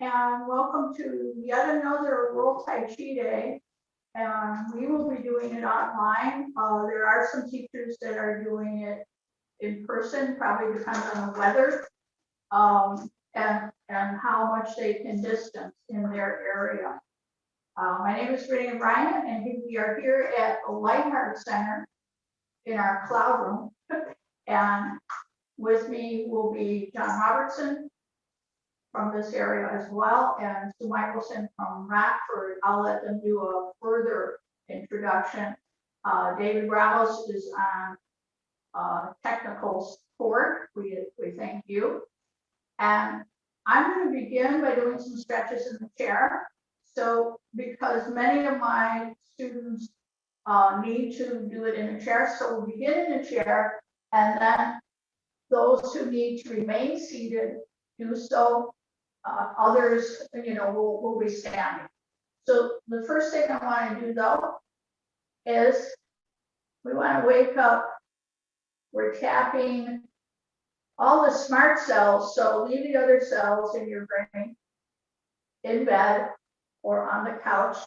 and welcome to yet another World Tai Chi Day. And we will be doing it online. There are some teachers that are doing it in person, probably depends on the weather, and how much they can distance in their area. My name is Renee and we are here at the Lightheart Center in our cloud room. And with me will be John Robertson from this area as well, and Sue Michelson from Rockford. I'll let them do a further introduction. David Bravos is on technical support. We thank you. And I'm going to begin by doing some stretches in the chair. So because many of my students need to do it in a chair, so we'll begin in a chair, and then those who need to remain seated do so. Others, will be standing. So the first thing I want to do though is we want to wake up. We're tapping all the smart cells. So leave the other cells in your brain in bed or on the couch.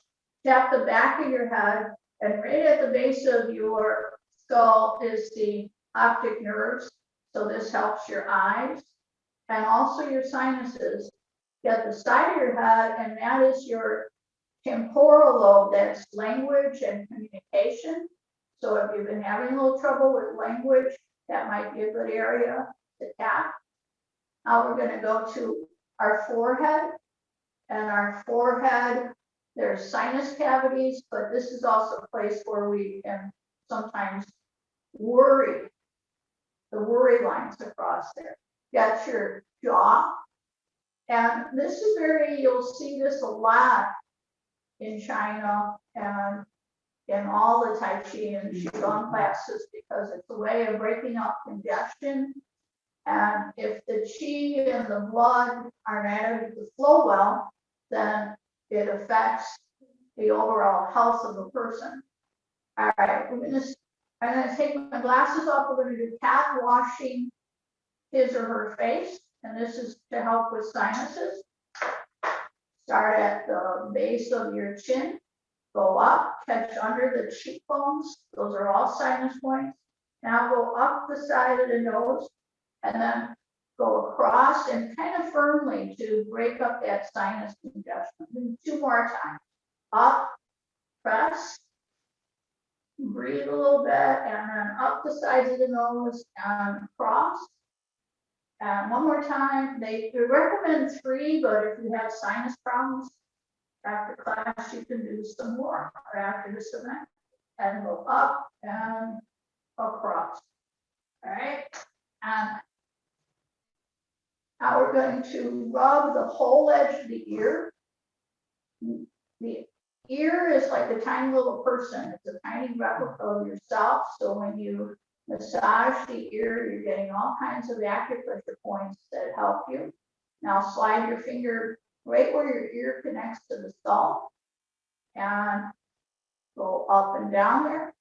Tap the back of your head, and right at the base of your skull is the optic nerves. So this helps your eyes and also your sinuses. Get the side of your head, and that is your temporal lobe. That's language and communication. So if you've been having a little trouble with language, that might be a good area to tap. Now we're going to go to our forehead, and our forehead, there's sinus cavities, but this is also a place where we can sometimes worry. The worry lines across there. That's your jaw. And this is you'll see this a lot in China and in all the Tai Chi and Qigong classes, because it's a way of breaking up congestion. And if the Qi and the blood are not able to flow well, then it affects the overall health of the person. All right, I'm gonna take my glasses off. We're gonna do cat washing his or her face. And this is to help with sinuses. Start at the base of your chin, go up, catch under the cheekbones. Those are all sinus points. Now go up the side of the nose, and then go across and kind of firmly to break up that sinus congestion. 2 more times. Up, press, breathe a little bit, and then up the sides of the nose and cross. And 1 more time. They recommend 3, but if you have sinus problems after class, you can do some more or after this event. And go up and across. All right. And now we're going to rub the whole edge of the ear. The ear is like a tiny little person. It's a tiny replica of yourself. So when you massage the ear, you're getting all kinds of acupressure points that help you. Now slide your finger right where your ear connects to the skull and go up and down there.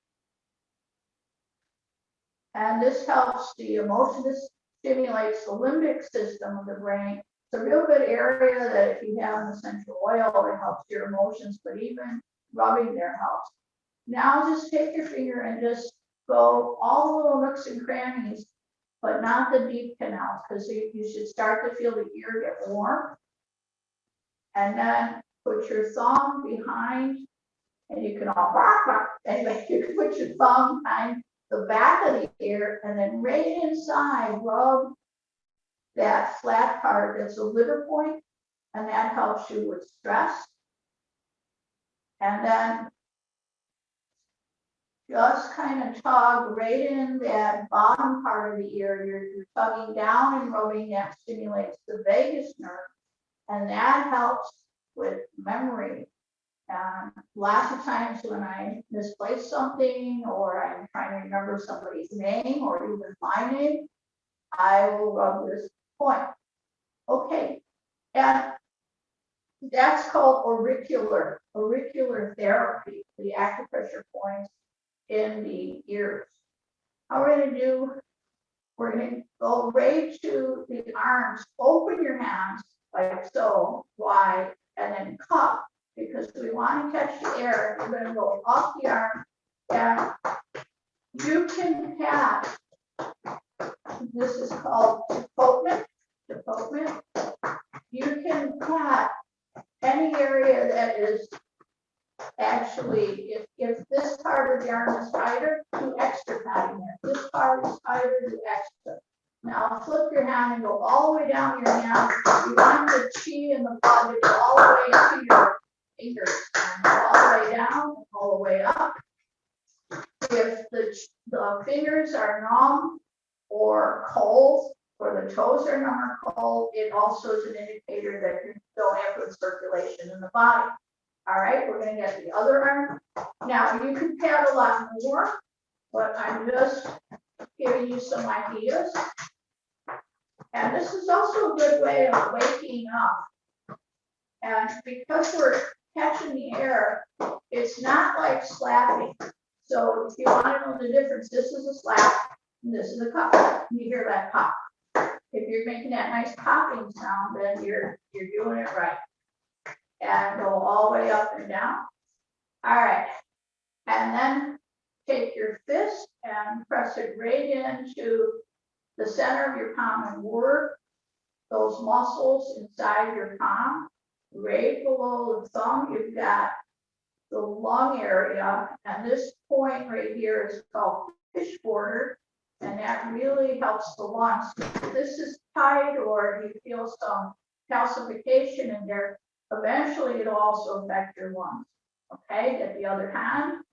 And this helps the emotion. This stimulates the limbic system of the brain. It's a real good area that if you have an essential oil, it helps your emotions, but even rubbing there helps. Now just take your finger and just go all the little nooks and crannies, but not the deep canals, because you should start to feel the ear get warm. And then put your thumb behind, and you can all anyway, you can put your thumb behind the back of the ear, and then right inside, rub that flat part that's a liver point, and that helps you with stress. And then just kind of tug right in that bottom part of the ear. You're tugging down and rubbing. That stimulates the vagus nerve, and that helps with memory. Lots of times when I misplace something, or I'm trying to remember somebody's name or even my name, I will rub this point. Okay, and that's called auricular therapy, the acupressure points in the ears. How we're going to do, we're going to go right to the arms. Open your hands like so, wide, and then cup, because we want to catch the air. You're going to go off the arm, and you can pat. This is called deportment. You can pat any area that is actually, if this part of the arm is tighter, do extra patting there. This part is tighter, do extra. Now flip your hand and go all the way down your hand. You want the chi and the blood to go all the way to your fingers, and go all the way down, all the way up. If the fingers are numb or cold, or the toes are numb or cold, it also is an indicator that you don't have good circulation in the body. All right, we're going to get the other arm. Now, you can pat a lot more, but I'm just giving you some ideas. And this is also a good way of waking up. And because we're catching the air, it's not like slapping. So if you want to know the difference, this is a slap, and this is a cup. You hear that pop. If you're making that nice popping sound, then you're doing it right. And go all the way up and down. All right. And then take your fist and press it right into the center of your palm and work those muscles inside your palm. Right below the thumb, you've got the lung area. And this point right here is called fish border. And that really helps the lungs. If this is tight or you feel some calcification in there, eventually it'll also affect your lungs. Okay, get the other hand.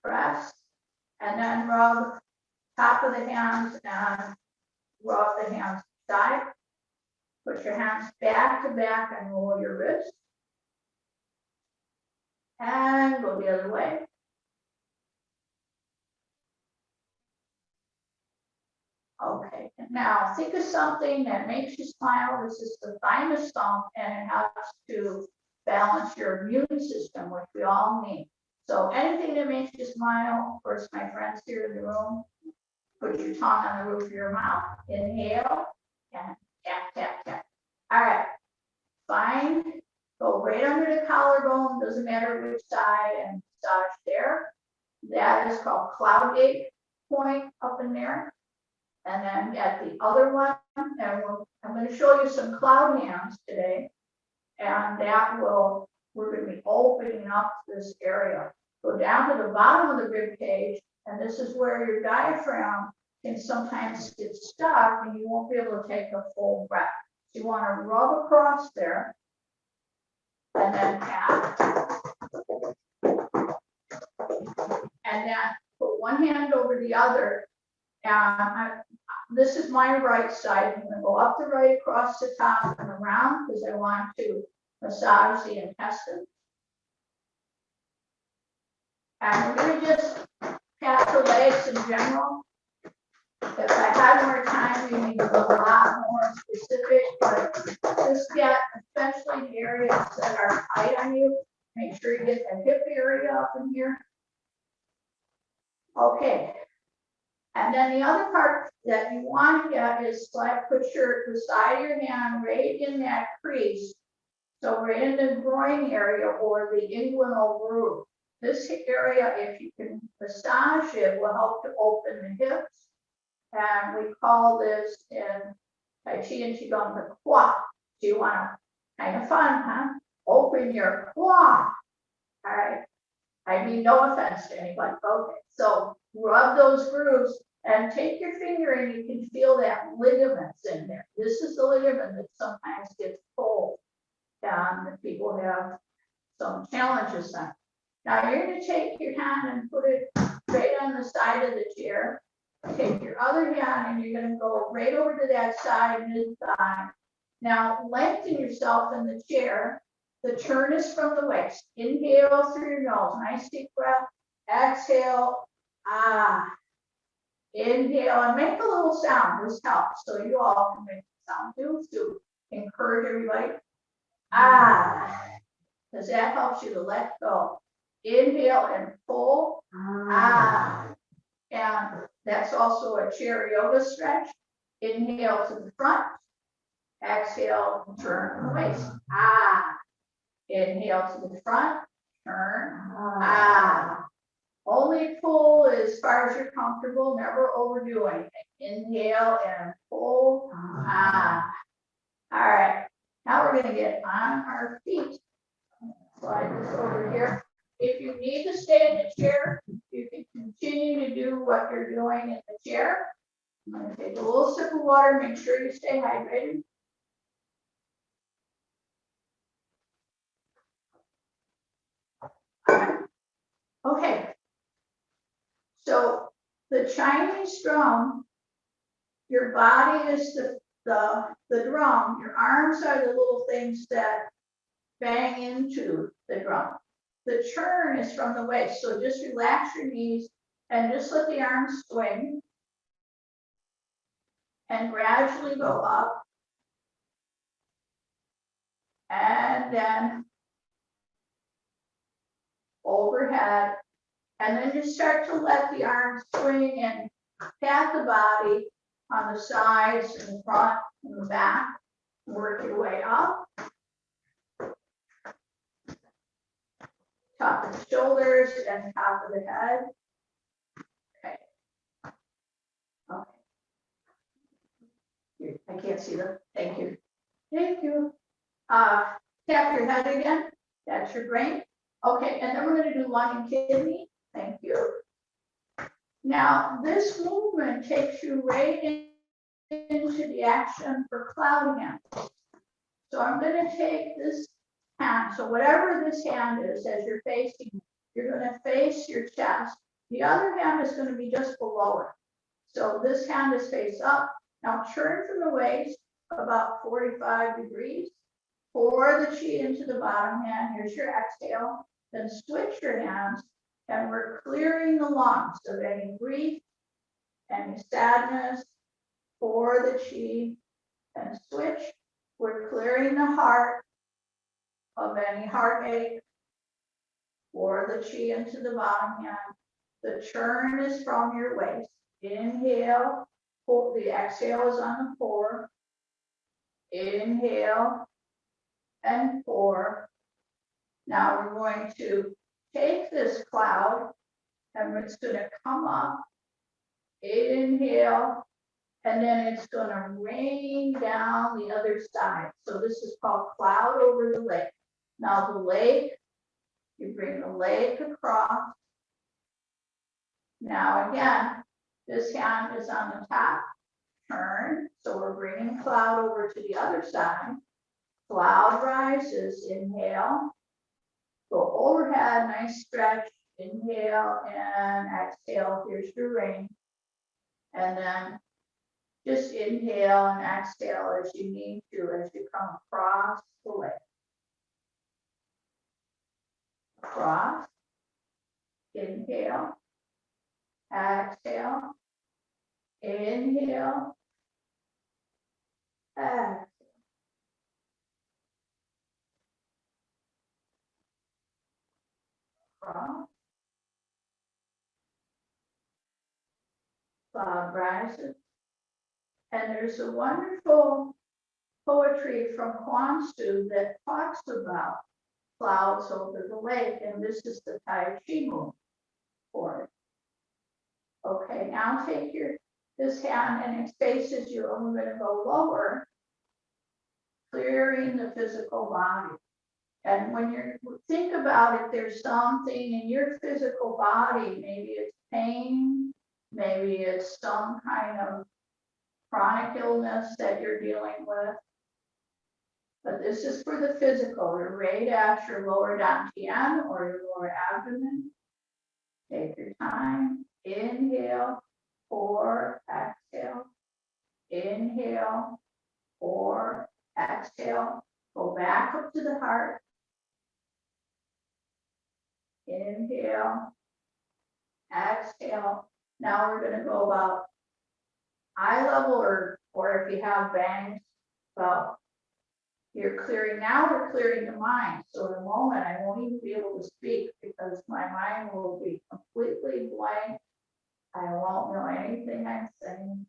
Press. And then rub top of the hands and rub the hands side. Put your hands back to back and roll your wrist. And go the other way. Okay, now think of something that makes you smile. This is the thymus thumb, and it helps to balance your immune system, which we all need. So anything that makes you smile, of course, my friends here in the room, put your tongue on the roof of your mouth. Inhale, and tap, tap, tap. All right, fine. Go right under the collarbone, doesn't matter which side, and massage there. That is called cloud gate point up in there. And then at the other one, and I'm going to show you some cloud hands today. And that will, we're going to be opening up this area. Go down to the bottom of the rib cage, and this is where your diaphragm can sometimes get stuck and you won't be able to take a full breath. So you want to rub across there and then tap. And then put one hand over the other. And this is my right side. I'm going to go up the right, across the top, and around because I want to massage the intestines. And we're going to just pat the legs in general. If I had more time, we need to go a lot more specific, but just get, especially the areas that are tight on you, make sure you get the hip area up in here. Okay. And then the other part that you want to get is like put the side of your hand right in that crease. So right in the groin area or the inguinal groove. This area, if you can massage it, will help to open the hips. And we call this in Tai Chi and Qigong the qua. So you want to, kind of fun, huh? Open your qua. All right. I mean, no offense to anybody. Okay. So rub those grooves and take your finger and you can feel that ligaments in there. This is the ligament that sometimes gets pulled and people have some challenges then. Now you're going to take your hand and put it right on the side of the chair. Take your other hand and you're going to go right over to that side mid-thigh. Now lengthen yourself in the chair. The turn is from the waist. Inhale through your nose. Nice deep breath. Exhale. Ah. Inhale and make a little sound. This helps. So you all can make the sound too to encourage everybody. Ah. Because that helps you to let go. Inhale and pull. Ah. And that's also a chair yoga stretch. Inhale to the front. Exhale, turn the waist. Ah. Inhale to the front, turn. Ah. Only pull as far as you're comfortable, never overdo anything. Inhale and pull. Ah. All right. Now we're going to get on our feet. Slide this over here. If you need to stay in the chair, you can continue to do what you're doing in the chair. I'm going to take a little sip of water. Make sure you stay hydrated. Okay. So the Chinese drum, your body is the drum. Your arms are the little things that bang into the drum. The turn is from the waist. So just relax your knees and just let the arms swing and gradually go up. And then overhead. And then just start to let the arms swing and pat the body on the sides and the front and the back. Work your way up. Top of the shoulders and top of the head. Okay. Okay. I can't see them. Thank you. Thank you. Tap your head again. That's your brain. Okay, and then we're going to do lung and kidney. Thank you. Now, this movement takes you right into the action for cloud hand. So I'm going to take this hand. So whatever this hand is, as you're facing, you're going to face your chest. The other hand is going to be just below it. So this hand is face up. Now turn from the waist about 45 degrees. Pour the chi into the bottom hand. Here's your exhale. Then switch your hands. And we're clearing the lungs of any grief, any sadness. Pour the chi and switch. We're clearing the heart of any heartache. Pour the chi into the bottom hand. The turn is from your waist. Inhale. Pull, the exhale is on the pour. Inhale and pour. Now we're going to take this cloud and it's going to come up. Inhale. And then it's going to rain down the other side. So this is called cloud over the lake. Now the lake, you bring the lake across. Now again, this hand is on the top, turn. So we're bringing cloud over to the other side. Cloud rises, inhale. Go overhead, nice stretch, inhale and exhale. Here's your rain. And then just inhale and exhale as you need to, as you come across the lake. Cross, inhale, exhale, inhale, exhale. Cross, cloud rises. And there's a wonderful poetry from Kwanzaa that talks about clouds over the lake, and this is the Tai Chi move for it. Okay, now take this hand and it faces you. I'm going to go lower, clearing the physical body. And when you think about it, there's something in your physical body, maybe it's pain, maybe it's some kind of chronic illness that you're dealing with. But this is for the physical. You're right at your lower dantian or your lower abdomen. Take your time. Inhale, pour, exhale. Inhale, pour, exhale. Go back up to the heart. Inhale, exhale. Now we're going to go about eye level, or if you have bangs, about you're clearing. Now we're clearing the mind. So in a moment, I won't even be able to speak because my mind will be completely blank. I won't know anything I'm saying.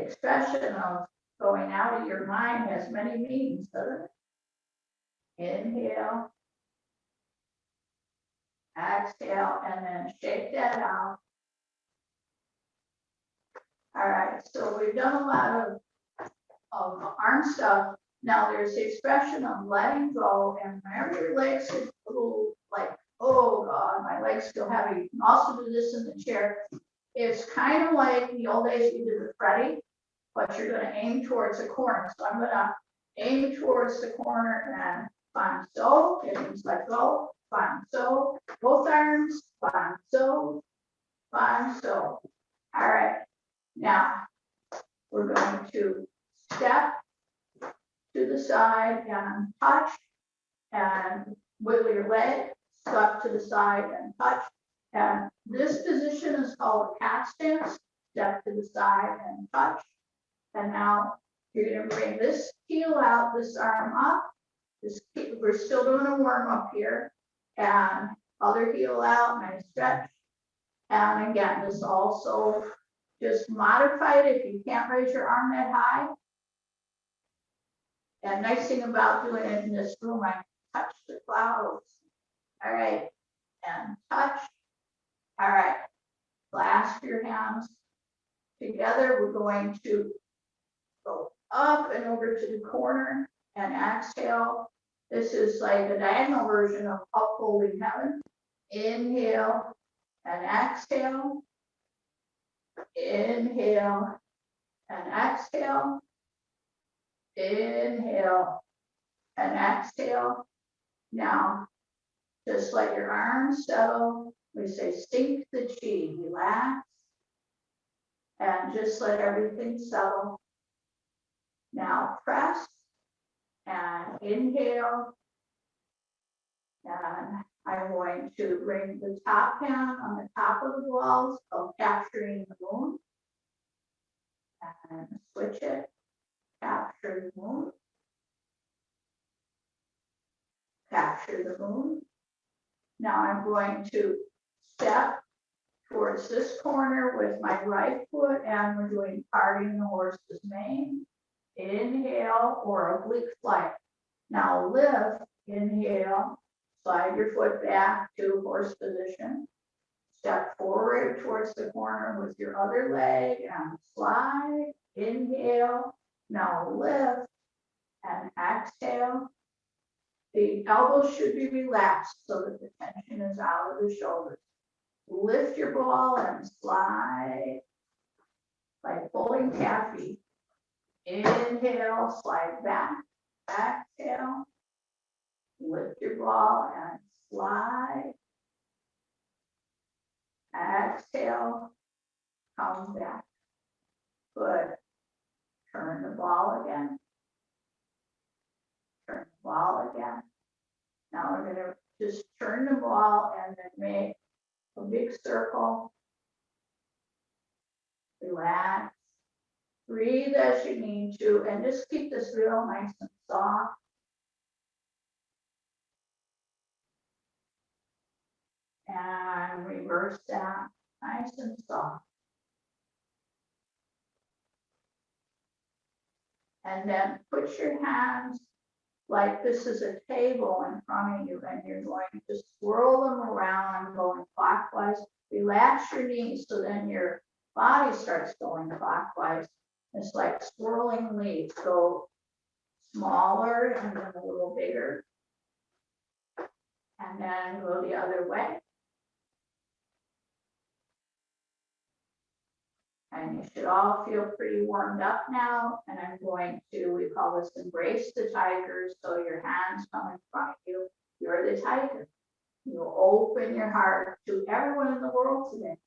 expression of going out of your mind has many meanings, doesn't it? Inhale, exhale, and then shake that out. All right, so we've done a lot of arm stuff. Now there's the expression of letting go, and whenever your legs get a little like, oh God, my legs feel heavy, you can also do this in the chair. It's kind of like the old days we did with Freddie, but you're gonna aim towards the corner. So I'm gonna aim towards the corner and find so, it means let go, find so, both arms, find so, find so. All right, now we're going to step to the side and touch and wiggle your leg, step to the side and touch. And this position is called a cat stance, step to the side and touch. And now you're gonna bring this heel out, this arm up. We're still doing a warm up here. And other heel out, nice stretch. And again, this also just modify it if you can't raise your arm that high. And nice thing about doing it in this room, I touch the clouds. All right, and touch. All right, clasp your hands together. We're going to go up and over to the corner and exhale. This is like a diagonal version of upholding heaven. Inhale and exhale. Inhale and exhale. Inhale and exhale. Now, just let your arms settle. We say sink the chi, relax, and just let everything settle. Now press and inhale. And I'm going to bring the top hand on the top of the walls of capturing the moon. And switch it. Capture the moon. Capture the moon. Now I'm going to step towards this corner with my right foot, and we're doing parting the horse's mane. Inhale or oblique flight. Now lift, inhale, slide your foot back to horse position. Step forward towards the corner with your other leg and slide, inhale. Now lift and exhale. The elbows should be relaxed so that the tension is out of the shoulders. Lift your ball and slide like bowling taffy. Inhale, slide back, exhale. Lift your ball and slide. Exhale, come back. Good. Turn the ball again. Turn the ball again. Now we're going to just turn the ball and then make a big circle. Relax. Breathe as you need to, and just keep this real nice and soft. And reverse that, nice and soft. And then put your hands like this is a table in front of you, and you're going to swirl them around going clockwise. Relax your knees so then your body starts going clockwise. It's like swirling leaves. Go smaller and then a little bigger. And then go the other way. And you should all feel pretty warmed up now. And I'm going to, we call this embrace the tiger. So your hands come in front of you. You're the tiger. You open your heart to everyone in the world today.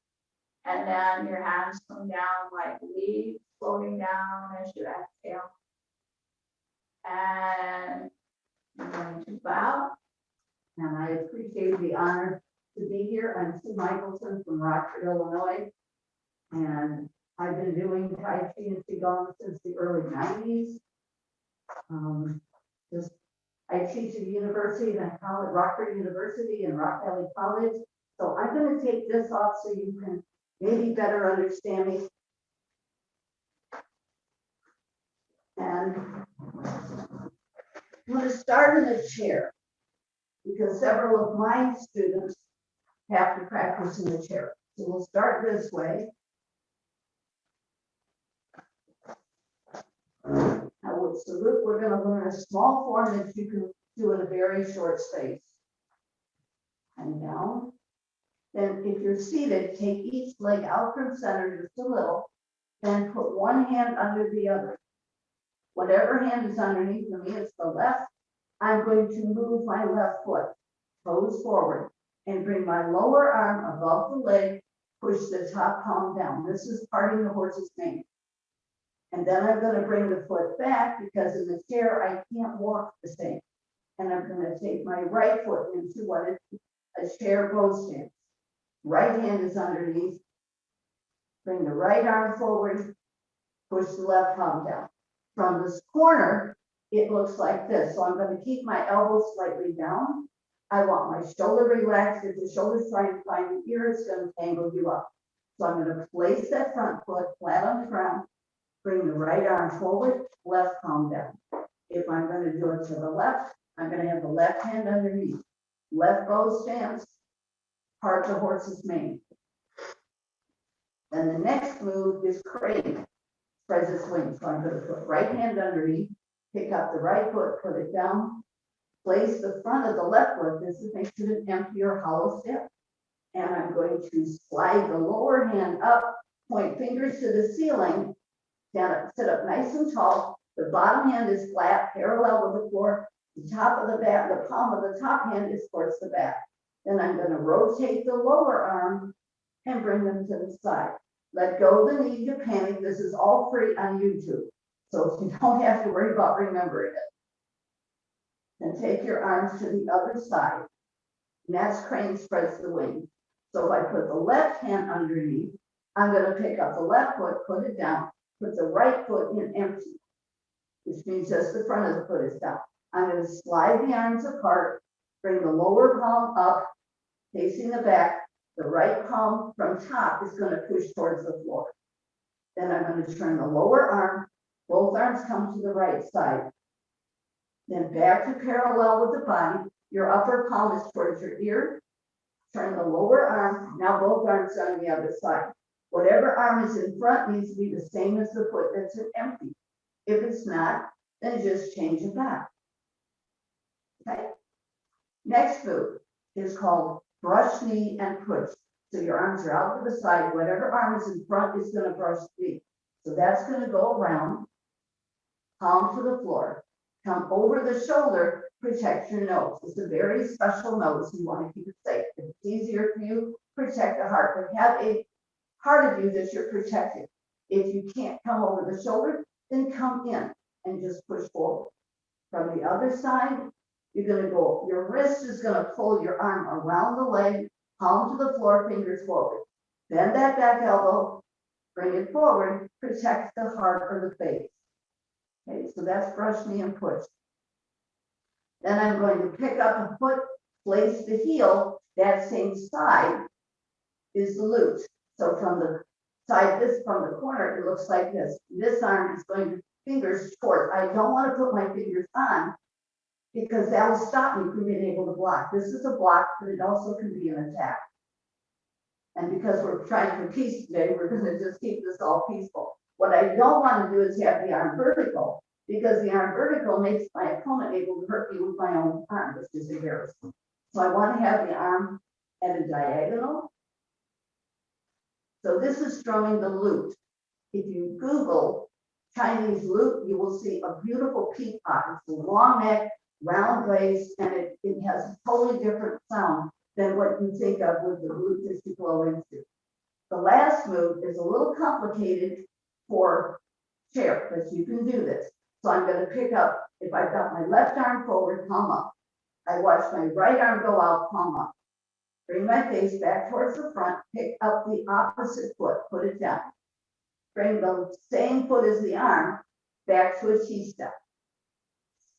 And then your hands come down like leaves floating down as you exhale. And I'm going to bow. And I appreciate the honor to be here. I'm Sue Michelson from Rockford, Illinois. And I've been doing Tai Chi and Qigong since the early 90s. I teach at the university, and I call it Rockford University and Rock Valley College. So I'm going to take this off so you can maybe better understand me. And I'm going to start in a chair because several of my students have to practice in the chair. So we'll start this way. Now with salute, we're going to learn a small form that you can do in a very short space. And down. Then if you're seated, take each leg out from center just a little, then put one hand under the other. Whatever hand is underneath, for me it's the left. I'm going to move my left foot, toes forward, and bring my lower arm above the leg, push the top palm down. This is parting the horse's mane. And then I'm going to bring the foot back because in the chair I can't walk the same. And I'm going to take my right foot into what is a chair bow stance. Right hand is underneath. Bring the right arm forward, push the left palm down. From this corner, it looks like this. So I'm going to keep my elbows slightly down. I want my shoulder relaxed. If the shoulder's trying to find the ear, it's going to tangle you up. So I'm going to place that front foot flat on the ground, bring the right arm forward, left palm down. If I'm going to do it to the left, I'm going to have the left hand underneath. Left bow stance, part the horse's mane. Then the next move is crane. Spreads its wings. So I'm going to put right hand underneath, pick up the right foot, put it down, place the front of the left foot. This makes it an empty or hollow step. And I'm going to slide the lower hand up, point fingers to the ceiling, sit up nice and tall. The bottom hand is flat, parallel with the floor. The top of the back, the palm of the top hand is towards the back. Then I'm going to rotate the lower arm and bring them to the side. Let go of the need to panic. This is all free on YouTube. So you don't have to worry about remembering it. Then take your arms to the other side. And that's crane spreads the wings. So if I put the left hand underneath, I'm going to pick up the left foot, put it down, put the right foot in empty, which means just the front of the foot is down. I'm going to slide the arms apart, bring the lower palm up, facing the back. The right palm from top is going to push towards the floor. Then I'm going to turn the lower arm, both arms come to the right side. Then back to parallel with the body. Your upper palm is towards your ear. Turn the lower arm, now both arms on the other side. Whatever arm is in front needs to be the same as the foot that's empty. If it's not, then just change it back. Okay. Next move is called brush knee and push. So your arms are out to the side. Whatever arm is in front is going to brush the knee. So that's going to go around, palm to the floor. Come over the shoulder, protect your nose. It's a very special nose. You want to keep it safe. If it's easier for you, protect the heart. But have a part of you that you're protected. If you can't come over the shoulder, then come in and just push forward. From the other side, you're going to go, your wrist is going to pull your arm around the leg, palm to the floor, fingers forward. Bend that back elbow, bring it forward, protect the heart or the face. Okay, so that's brush knee and push. Then I'm going to pick up a foot, place the heel, that same side is the loop. So from the side, from the corner, it looks like this. This arm is going to fingers toward. I don't want to put my fingers on because that will stop me from being able to block. This is a block, but it also can be an attack. And because we're trying for peace today, we're going to just keep this all peaceful. What I don't want to do is have the arm vertical, because the arm vertical makes my opponent able to hurt me with my own arm, which is embarrassing. So I want to have the arm at a diagonal. So this is strumming the lute. If you Google Chinese lute, you will see a beautiful peacock. It's a long neck, round waist, and it has a totally different sound than what you think of with the lute that you blow into. The last move is a little complicated for chair, but you can do this. So I'm going to pick up, if I've got my left arm forward, palm up. I watch my right arm go out, palm up. Bring my face back towards the front, pick up the opposite foot, put it down. Bring the same foot as the arm back to a T-step.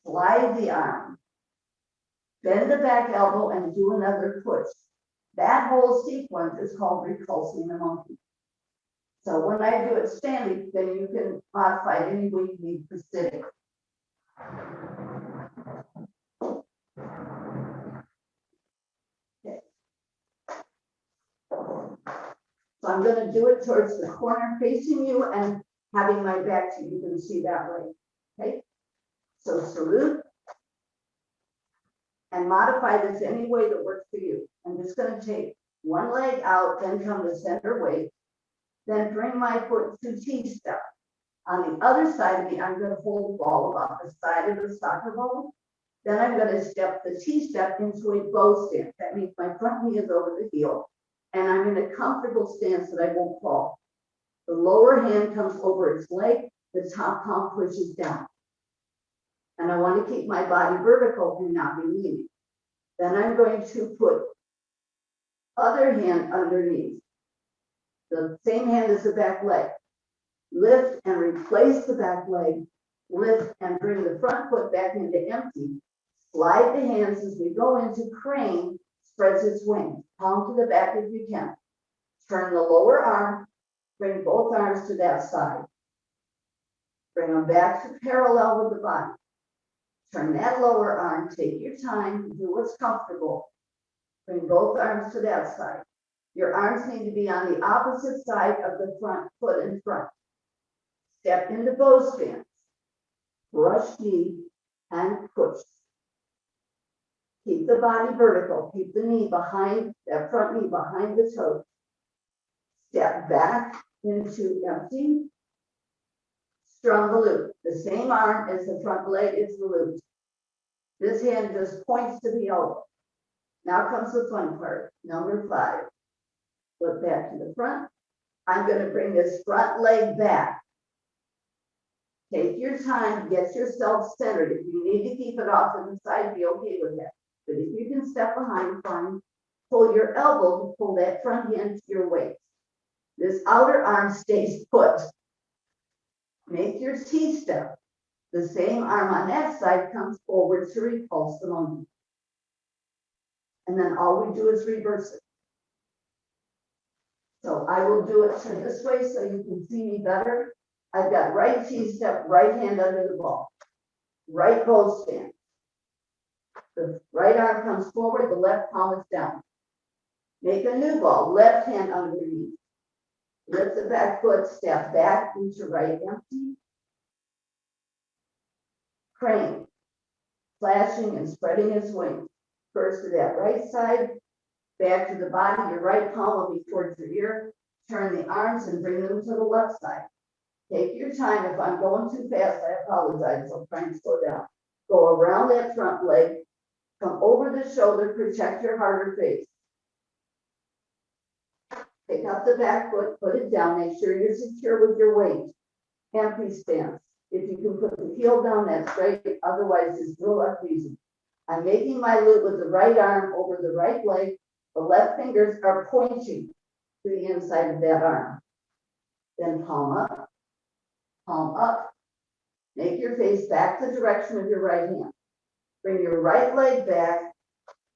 Slide the arm. Bend the back elbow and do another push. That whole sequence is called repulsing the monkey. So when I do it standing, then you can modify it any way you need for sitting. Okay. So I'm going to do it towards the corner facing you and having my back to you. You can see that way. Okay. So salute. And modify this any way that works for you. I'm just going to take one leg out, then come to center weight, then bring my foot to T-step. On the other side of me, I'm going to hold the ball about the side of the soccer ball. Then I'm going to step the T-step into a bow stance. That means my front knee is over the heel, and I'm in a comfortable stance that I won't fall. The lower hand comes over its leg, the top palm pushes down. And I want to keep my body vertical and not be leaning. Then I'm going to put other hand underneath. The same hand as the back leg. Lift and replace the back leg. Lift and bring the front foot back into empty. Slide the hands as we go into crane, spreads its wings. Palm to the back if you can. Turn the lower arm, bring both arms to that side. Bring them back to parallel with the body. Turn that lower arm, take your time, do what's comfortable. Bring both arms to that side. Your arms need to be on the opposite side of the front foot in front. Step into bow stance. Brush knee and push. Keep the body vertical. Keep the knee behind, that front knee behind the toes. Step back into empty. Strum the loop. The same arm as the front leg is the loop. This hand just points to the elbow. Now comes the fun part. Number 5. Flip back to the front. I'm going to bring this front leg back. Take your time, get yourself centered. If you need to keep it off to the side, be okay with that. But if you can step behind, fine. Pull your elbow to pull that front hand to your waist. This outer arm stays put. Make your T-step. The same arm on that side comes forward to repulse the monkey. And then all we do is reverse it. So I will do it this way so you can see me better. I've got right T-step, right hand under the ball. Right bow stance. The right arm comes forward, the left palm is down. Make a new ball, left hand underneath. Lift the back foot, step back into right empty. Crane, flashing and spreading its wings. First to that right side, back to the body, your right palm will be towards your ear. Turn the arms and bring them to the left side. Take your time. If I'm going too fast, I apologize. I'll try and slow down. Go around that front leg, come over the shoulder, protect your heart or face. Pick up the back foot, put it down, make sure you're secure with your weight. Empty stance. If you can put the heel down, that's great. Otherwise, just do it easy. I'm making my loop with the right arm over the right leg. The left fingers are pointing to the inside of that arm. Then palm up, palm up. Make your face back the direction of your right hand. Bring your right leg back.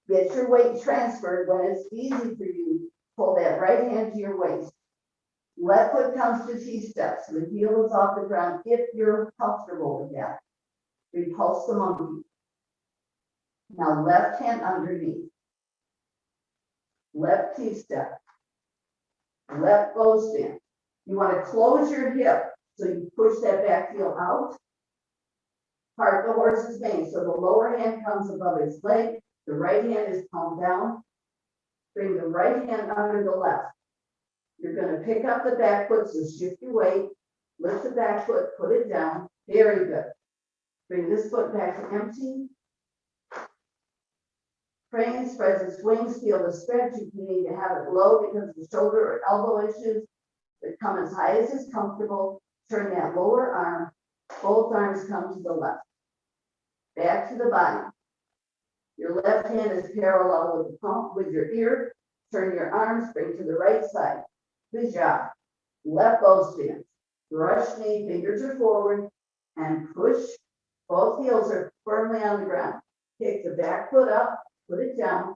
Get your weight transferred. When it's easy for you, pull that right hand to your waist. Left foot comes to T-step, so the heel is off the ground if you're comfortable with that. Repulse the monkey. Now left hand underneath. Left T-step. Left bow stance. You want to close your hip, so you push that back heel out. Part the horse's mane, so the lower hand comes above its leg. The right hand is palm down. Bring the right hand under the left. You're going to pick up the back foot, so shift your weight. Lift the back foot, put it down. Very good. Bring this foot back to empty. Crane spreads its wings, feel the stretch. You need to have it low because of the shoulder or elbow issues. But come as high as is comfortable. Turn that lower arm. Both arms come to the left. Back to the body. Your left hand is parallel with the palm, with your ear. Turn your arms, bring to the right side. Good job. Left bow stance. Brush knee, fingers are forward, and push. Both heels are firmly on the ground. Kick the back foot up, put it down.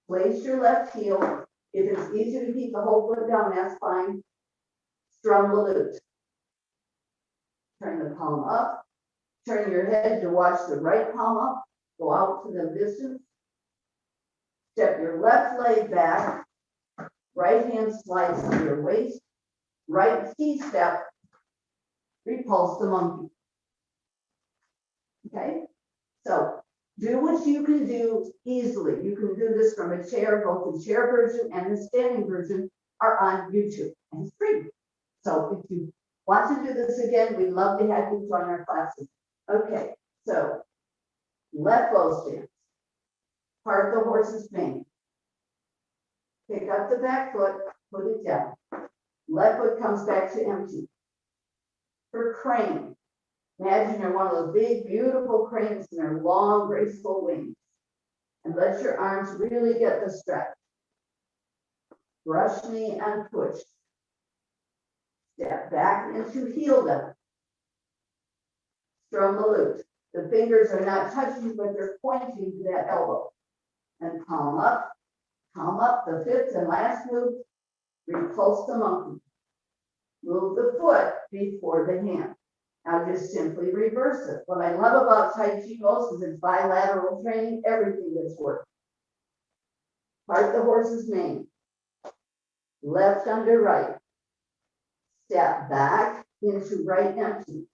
Place your left heel. If it's easier to keep the whole foot down, that's fine. Strum the loot. Turn the palm up. Turn your head to watch the right palm up. Go out to the distance. Step your left leg back. Right hand slides to your waist. Right C-step. Repulse the monkey. Okay? So do what you can do easily. You can do this from a chair. Both the chair version and the standing version are on YouTube, and it's free. So if you want to do this again, we'd love to have you join our classes. Okay, so left bow stance. Part the horse's mane. Pick up the back foot, put it down. Left foot comes back to empty. For crane, imagine you're one of those big, beautiful cranes and their long, graceful wings. And let your arms really get the stretch. Brush knee and push. Step back into heel down. Strum the loot. The fingers are not touching, but they're pointing to that elbow. And palm up, the fifth and last move, repulse the monkey. Move the foot before the hand. Now just simply reverse it. What I love about Tai Chi most is it's bilateral training, everything that's working. Part the horse's mane. Left under right. Step back into right empty.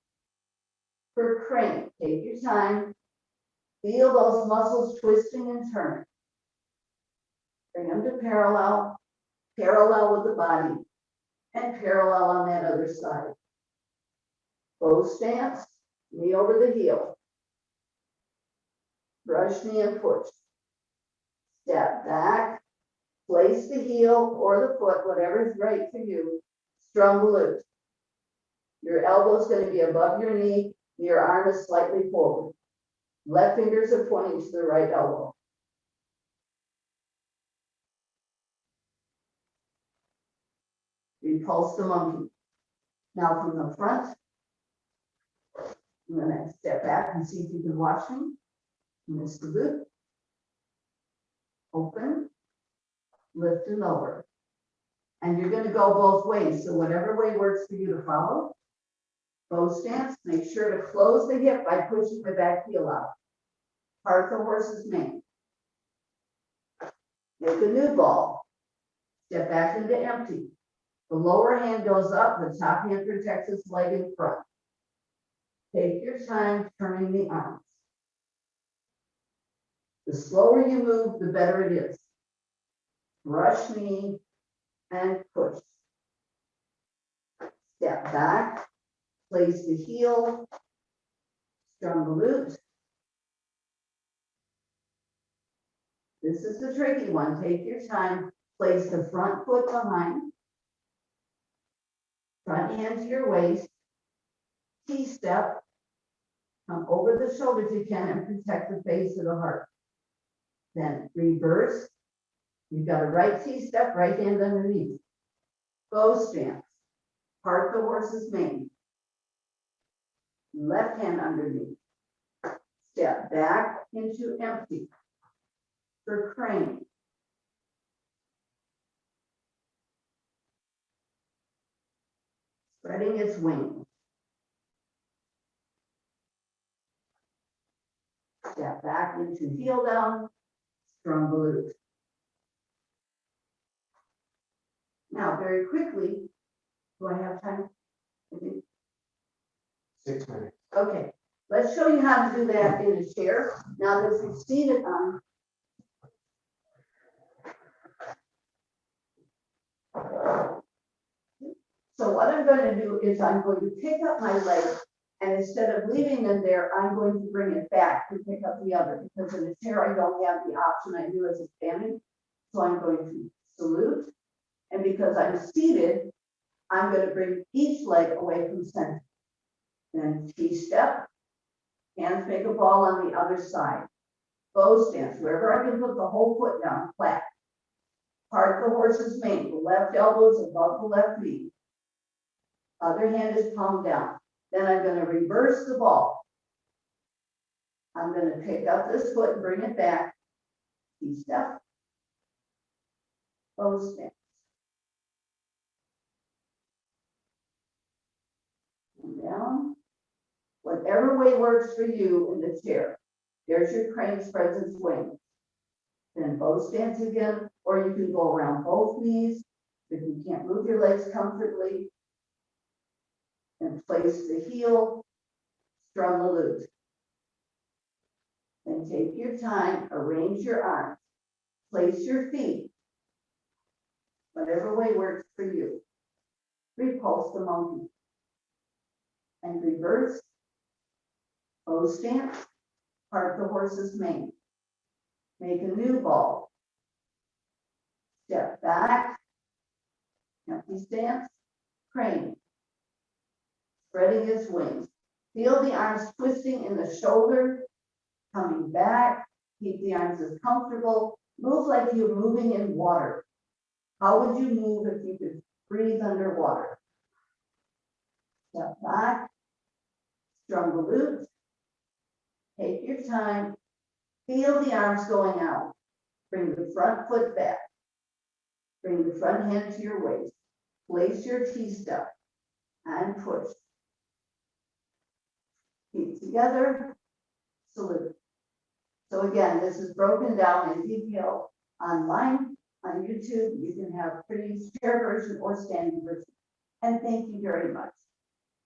For crane, take your time. Feel those muscles twisting and turning. Bring them to parallel with the body, and parallel on that other side. Bow stance, knee over the heel. Brush knee and push. Step back, place the heel or the foot, whatever is right for you. Strum the loot. Your elbow is going to be above your knee, your arm is slightly forward. Left fingers are pointing to the right elbow. Repulse the monkey. Now from the front, I'm going to step back and see if you can watch me. Miss the loop. Open, lift and lower. And you're going to go both ways. So whatever way works for you to follow. Bow stance, make sure to close the hip by pushing the back heel out. Part the horse's mane. Make a new ball. Step back into empty. The lower hand goes up, the top hand protects its leg in front. Take your time turning the arms. The slower you move, the better it is. Brush knee and push. Step back, place the heel, strum the loot. This is the tricky one. Take your time, place the front foot behind. Front hand to your waist. T-step. Come over the shoulders if you can and protect the base of the heart. Then reverse. You've got a right T-step, right hand underneath. Bow stance. Part the horse's mane. Left hand underneath. Step back into empty. For crane. Spreading its wings. Step back into heel down, strum the loot. Now, very quickly, do I have time? 6 minutes. Okay, let's show you how to do that in a chair. Now that you're seated on. So what I'm going to do is I'm going to pick up my leg, and instead of leaving them there, I'm going to bring it back to pick up the other, because in the chair I don't have the option I do as a standing. So I'm going to salute, and because I'm seated, I'm going to bring each leg away from center. Then T-step, hands make a ball on the other side. Bow stance, wherever I can put the whole foot down, flat. Part the horse's mane, the left elbow is above the left knee. Other hand is palm down. Then I'm going to reverse the ball. I'm going to pick up this foot and bring it back. T-step. Bow stance. whatever way works for you in the chair. There's your crane spreads its wings. Then both stance again, or you can go around both knees if you can't move your legs comfortably. And place the heel, strum the loop. Then take your time, arrange your arms, place your feet, whatever way works for you. Repulse the monkey. And reverse, O stance, part the horse's mane. Make a new ball. Step back, empty stance, crane. Spreading his wings. Feel the arms twisting in the shoulder, coming back. Keep the arms as comfortable. Move like you're moving in water. How would you move if you could breathe underwater? Step back, strum the glutes. Take your time. Feel the arms going out. Bring the front foot back. Bring the front hand to your waist. Place your T-step and push. Feet together, salute. So again, this is broken down in detail online on YouTube. You can have pretty chair version or standing version. And thank you very much.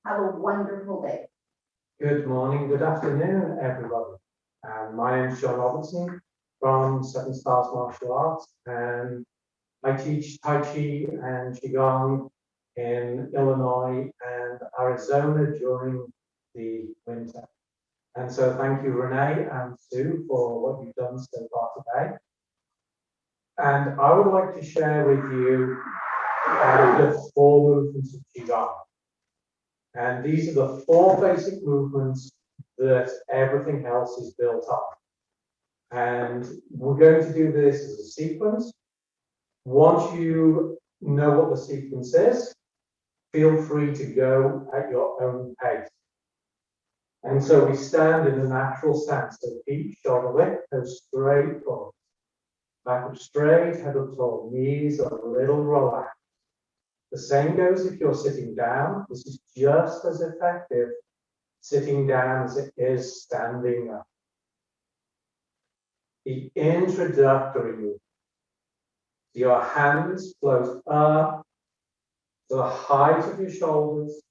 Have a wonderful day. Good morning, good afternoon, everybody. My name is John Robertson from Seven Stars Martial Arts, and I teach Tai Chi and Qigong in Illinois and Arizona during the winter. And so thank you, Renee and Sue, for what you've done so far today. And I would like to share with you the 4 movements of Qigong. And these are the 4 basic movements that everything else is built on. And we're going to do this as a sequence. Once you know what the sequence is, feel free to go at your own pace. And so we stand in a natural stance, so feet shoulder width, goes straight forward. Back up straight, head up tall, knees a little relaxed. The same goes if you're sitting down. This is just as effective sitting down as it is standing up. The introductory movement. Your hands float up to the height of your shoulders.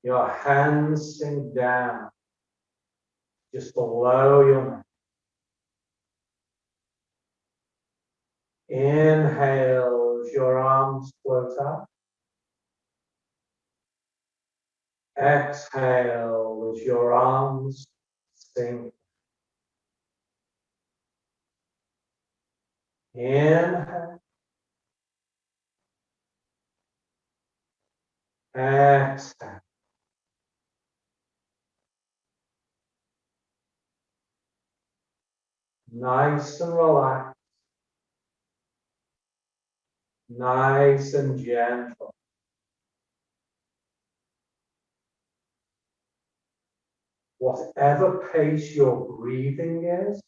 Your hands sink down just below your neck. Inhale as your arms float up. Exhale as your arms sink. Inhale. Exhale. Nice and relaxed. Nice and gentle. Whatever pace your breathing is,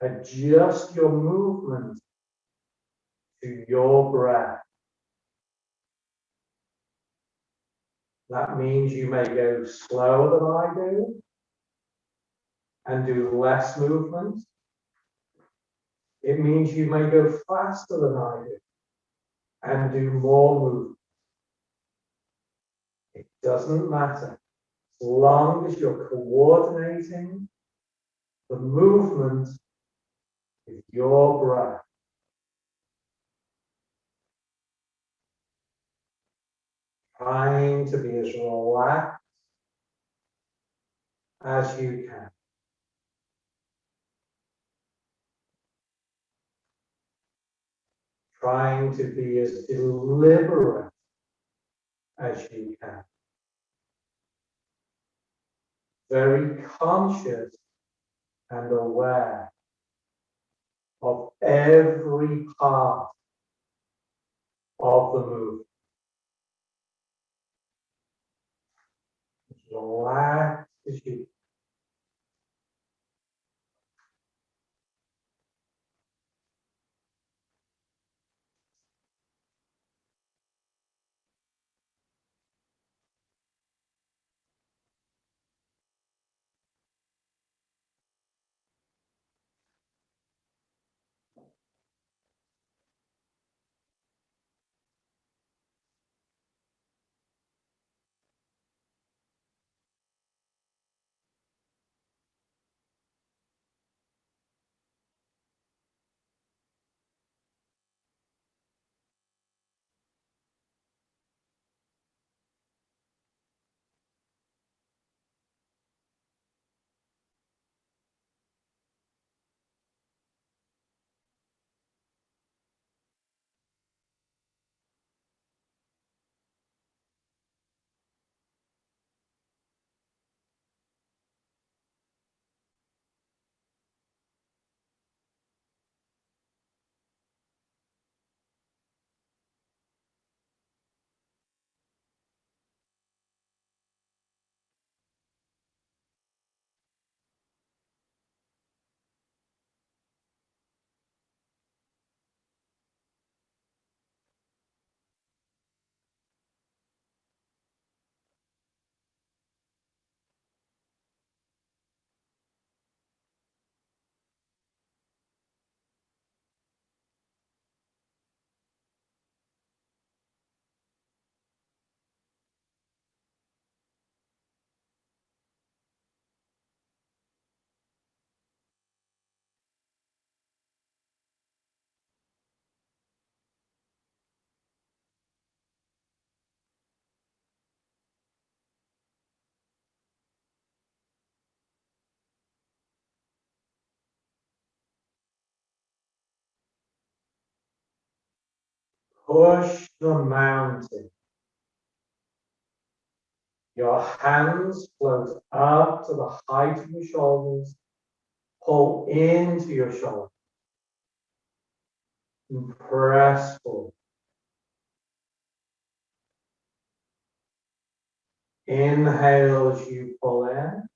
adjust your movement to your breath. That means you may go slower than I do and do less movement. It means you may go faster than I do and do more movement. It doesn't matter. As long as you're coordinating the movement with your breath. Trying to be as relaxed as you can. Trying to be as deliberate as you can. Very conscious and aware of every part of the movement. Relax as you. Push the mountain. Your hands float up to the height of your shoulders. Pull into your shoulders. And press forward. Inhale as you pull in.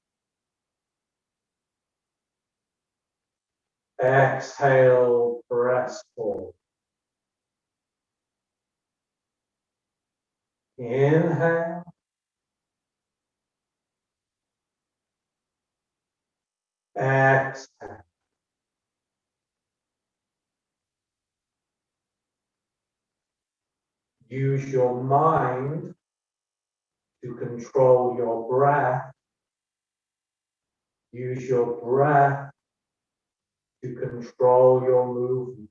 Exhale, press forward. Inhale. Exhale. Use your mind to control your breath. Use your breath to control your movement.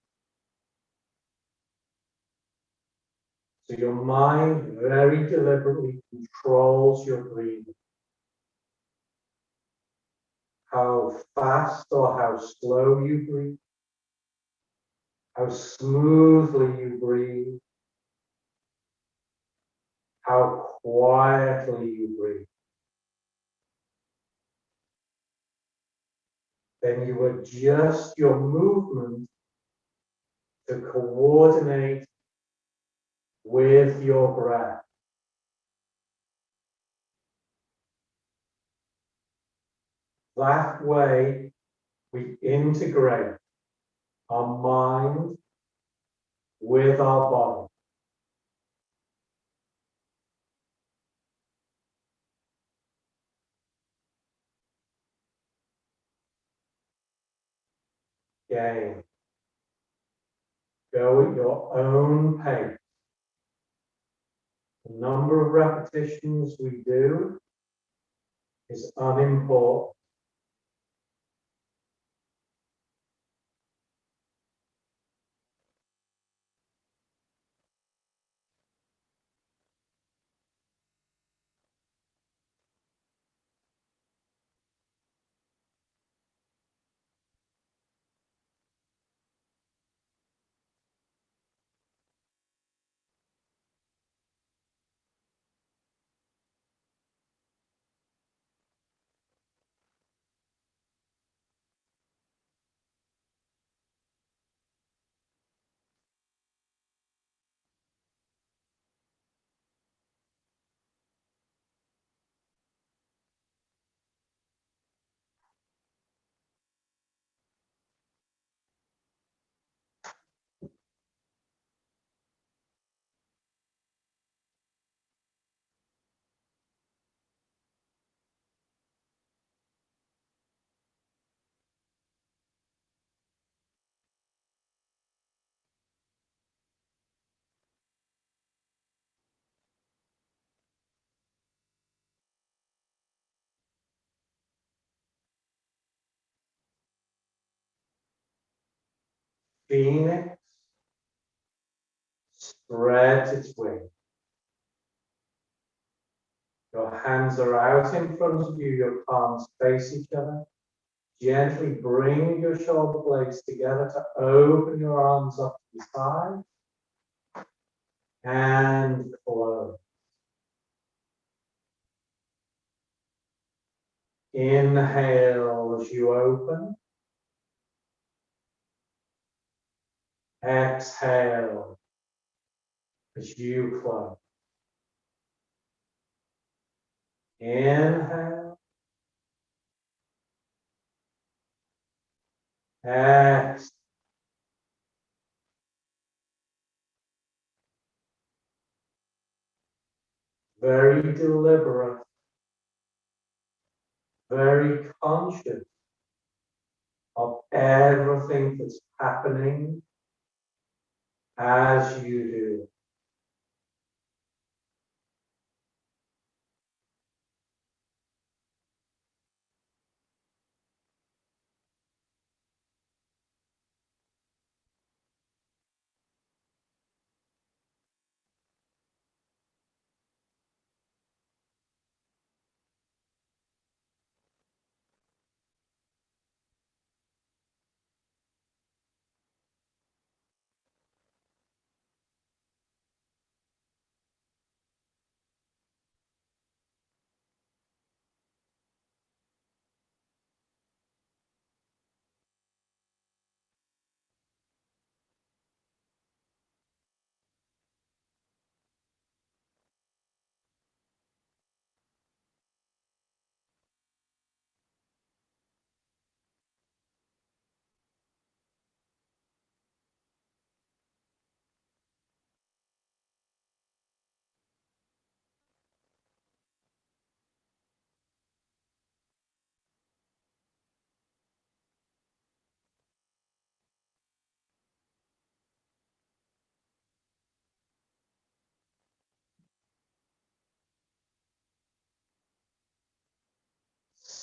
So your mind very deliberately controls your breathing. How fast or how slow you breathe. How smoothly you breathe. How quietly you breathe. Then you adjust your movement to coordinate with your breath. That way, we integrate our mind with our body. Again, go at your own pace. The number of repetitions we do is unimportant. Phoenix spreads its wings. Your hands are out in front of you, your palms face each other. Gently bring your shoulder blades together to open your arms up to the side and close. Inhale as you open. Exhale as you close. Inhale. Exhale. Very deliberate, very conscious of everything that's happening as you do.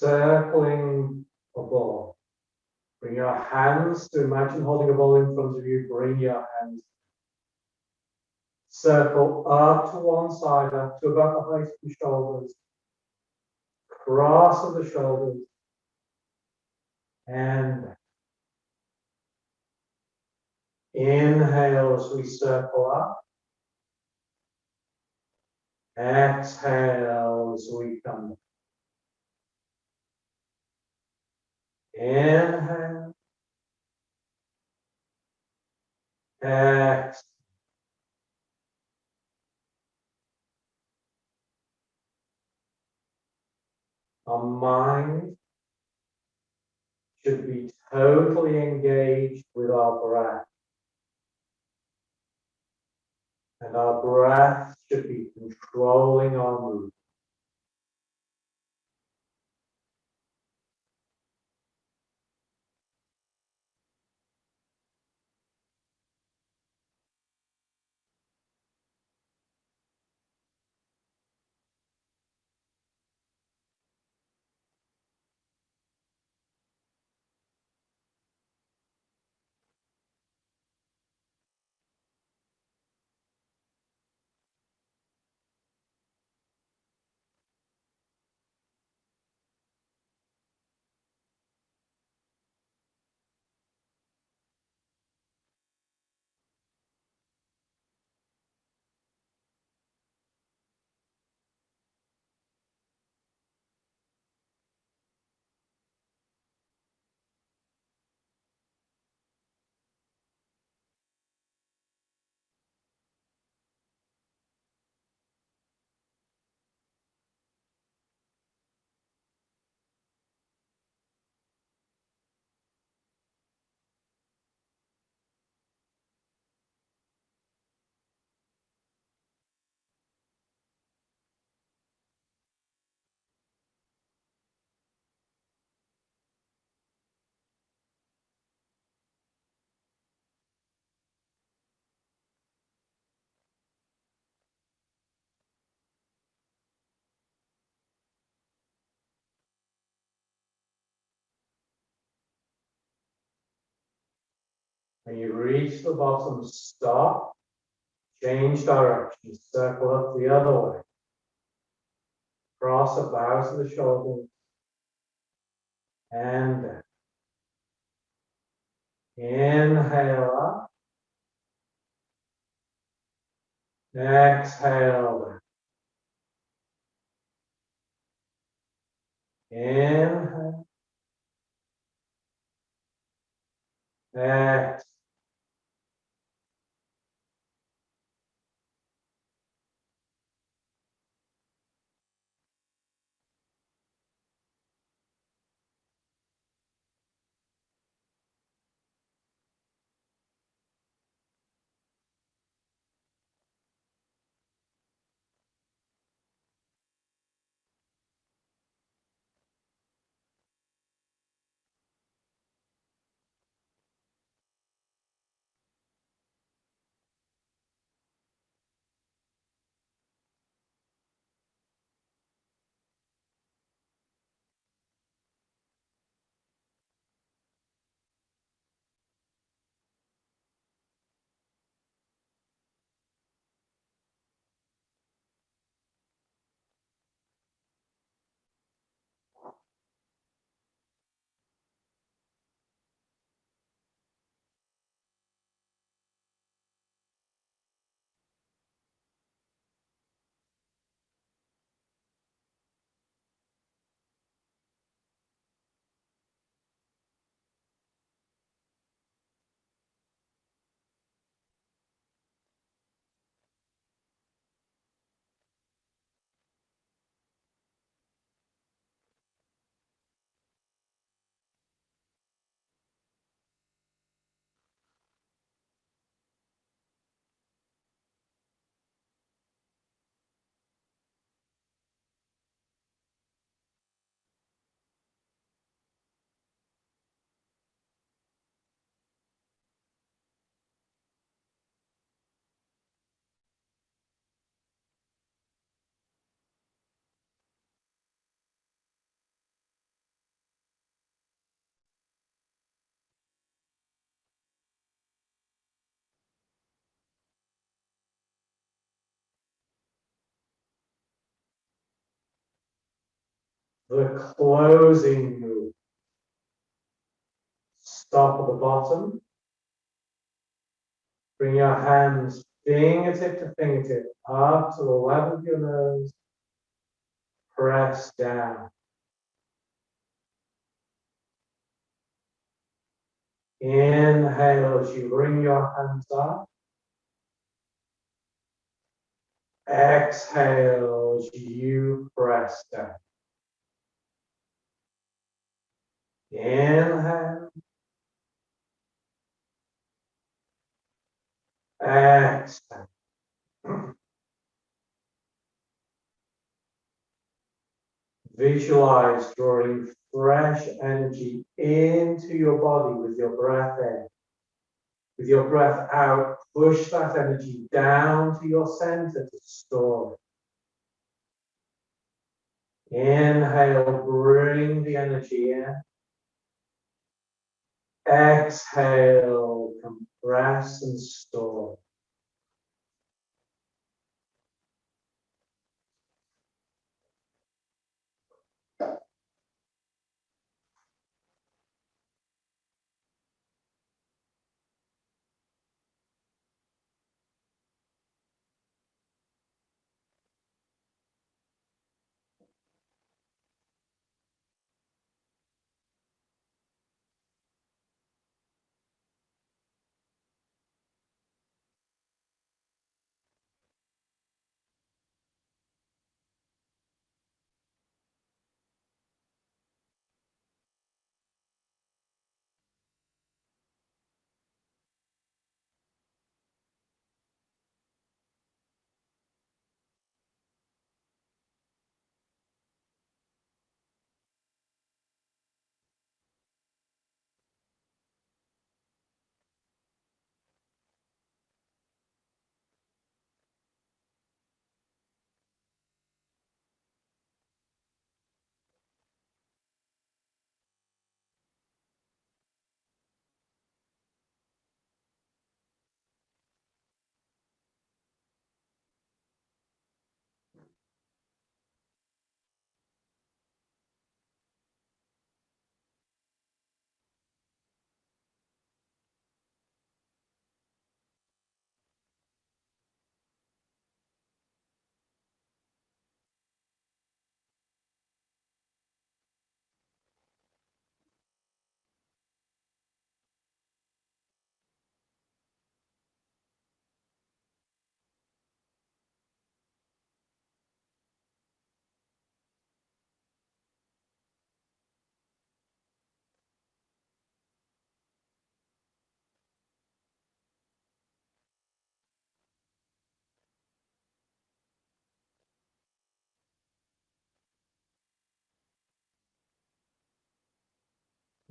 circling a ball. Bring your hands to imagine holding a ball in front of you. Bring your hands. Circle up to one side, up to about the height of the shoulders. Cross of the shoulders. And inhale as we circle up. Exhale as we come down. Inhale. Exhale. Our mind should be totally engaged with our breath. And our breath should be controlling our movement. When you reach the bottom, stop, change direction, circle up the other way. Cross the bows of the shoulders and down. Inhale up. Exhale down. Inhale. Exhale. the closing move. Stop at the bottom. Bring your hands fingertip to fingertip up to the level of your nose. Press down. Inhale as you bring your hands up. Exhale as you press down. Inhale. Exhale. Visualize drawing fresh energy into your body with your breath in. With your breath out, push that energy down to your center to store it. Inhale, bring the energy in. Exhale, compress and store.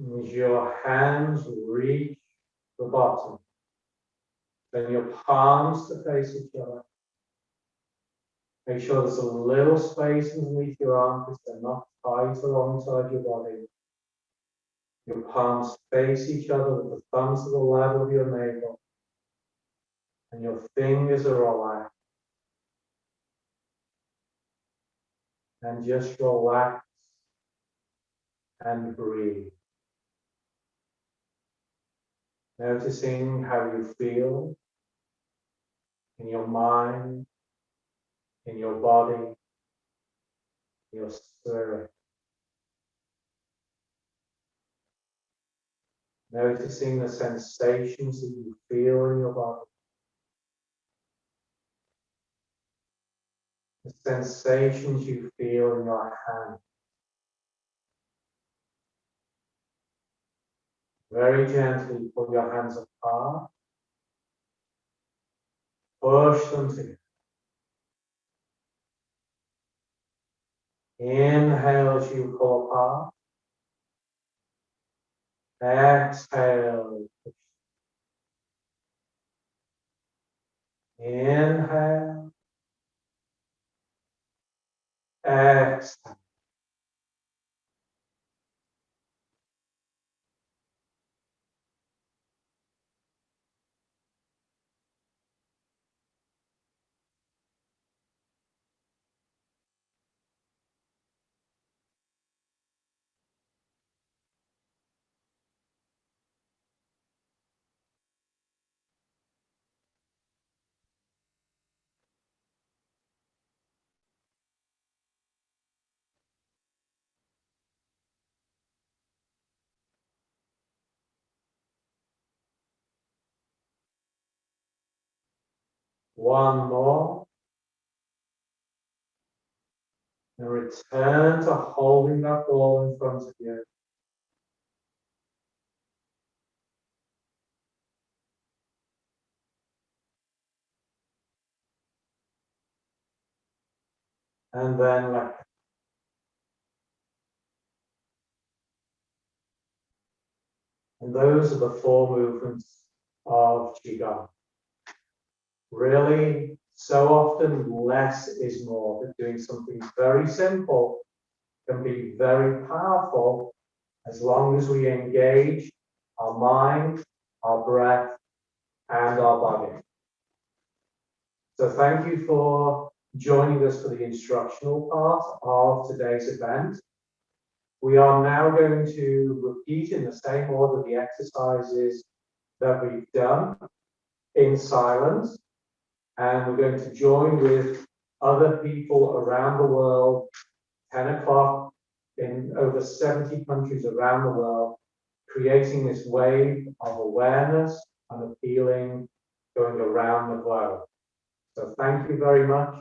As your hands reach the bottom, then your palms to face each other. Make sure there's a little space underneath your armpits, they're not tight alongside your body. Your palms face each other with the thumbs to the level of your navel, and your fingers are relaxed. And just relax and breathe. Noticing how you feel in your mind, in your body, your spirit. Noticing the sensations that you feel in your body. The sensations you feel in your hands. Very gently pull your hands apart. Push them together. Inhale as you pull apart. Exhale. Inhale. Exhale. One more. And return to holding that ball in front of you. And then let go. And those are the 4 movements of Qigong. Really, so often less is more, but doing something very simple can be very powerful as long as we engage our mind, our breath, and our body. So thank you for joining us for the instructional part of today's event. We are now going to repeat in the same order the exercises that we've done in silence, and we're going to join with other people around the world, 10 o'clock in over 70 countries around the world, creating this wave of awareness and of healing going around the globe. So thank you very much.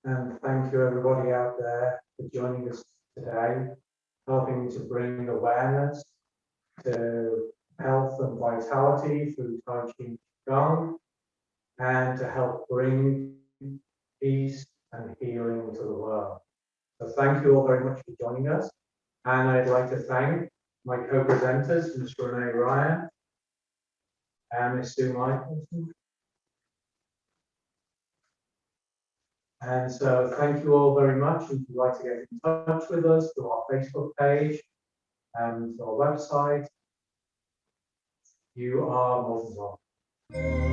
And thank you everybody out there for joining us today, helping to bring awareness to health and vitality through Tai Chi Qigong, and to help bring peace and healing to the world. So thank you all very much for joining us. And I'd like to thank my co-presenters, Ms. Renee Ryan and Ms. Sue Lightheart. And so thank you all very much. If you'd like to get in touch with us through our Facebook page and our website, you are more than welcome.